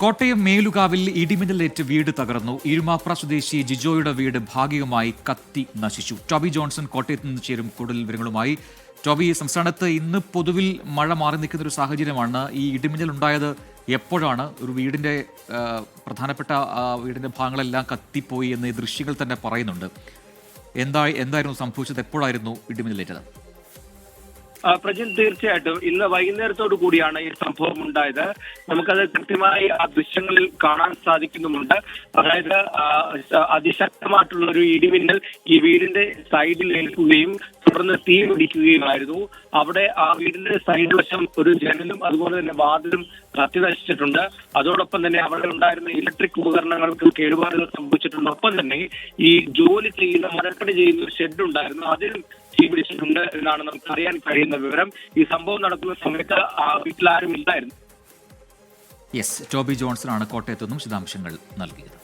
കോട്ടയം മേലുകാവിൽ ഇടിമിന്നലേറ്റ് വീട് തകർന്നു. ഇരുമാപ്ര സ്വദേശി ജിജോയുടെ വീട് ഭാഗികമായി കത്തി നശിച്ചു. ടോബി ജോൺസൺ കോട്ടയത്ത് നിന്ന് ചേരും കൂടുതൽ വിവരങ്ങളുമായി. ടോബി, സംസ്ഥാനത്ത് ഇന്ന് പൊതുവിൽ മഴ മാറി നിൽക്കുന്ന ഒരു സാഹചര്യമാണ്. ഈ ഇടിമിന്നൽ ഉണ്ടായത് എപ്പോഴാണ്? ഒരു വീടിന്റെ പ്രധാനപ്പെട്ട വീടിന്റെ ഭാഗങ്ങളെല്ലാം കത്തിപ്പോയി എന്ന് ദൃശ്യങ്ങൾ തന്നെ പറയുന്നുണ്ട്. എന്തായിരുന്നു സംഭവിച്ചത്? എപ്പോഴായിരുന്നു ഇടിമിന്നലേറ്റത്? പ്രജിൻ, തീർച്ചയായിട്ടും ഇന്ന് വൈകുന്നേരത്തോടു കൂടിയാണ് ഈ സംഭവം ഉണ്ടായത്. നമുക്കത് കൃത്യമായി ആ ദൃശ്യങ്ങളിൽ കാണാൻ സാധിക്കുന്നുമുണ്ട്. അതായത് അതിശക്തമായിട്ടുള്ള ഒരു ഇടിമിന്നൽ ഈ വീടിന്റെ സൈഡിൽ ഏൽക്കുകയും തുടർന്ന് തീ പിടിക്കുകയുമായിരുന്നു. അവിടെ ആ വീടിന്റെ സൈഡ് വശം ഒരു ജനലും അതുപോലെ തന്നെ വാതിലും കത്തി നശിച്ചിട്ടുണ്ട്. അതോടൊപ്പം തന്നെ അവിടെ ഉണ്ടായിരുന്ന ഇലക്ട്രിക് ഉപകരണങ്ങൾക്ക് കേടുപാടുകൾ സംഭവിച്ചിട്ടുണ്ട്. ഒപ്പം തന്നെ ഈ ജോലി ചെയ്യുന്ന മരപ്പണി ചെയ്യുന്ന ഒരു ഷെഡ് ഉണ്ടായിരുന്നു, അതിലും തീ പിടിച്ചിട്ടുണ്ട് എന്നാണ് നമുക്ക് അറിയാൻ കഴിയുന്ന വിവരം. ഈ സംഭവം നടക്കുന്ന സമയത്ത് ആ വീട്ടിലാരും ഇല്ലായിരുന്നു. ടോബി ജോൺസൺ ആണ് കോട്ടയത്തു നിന്നും വിശദാംശങ്ങൾ നൽകിയത്.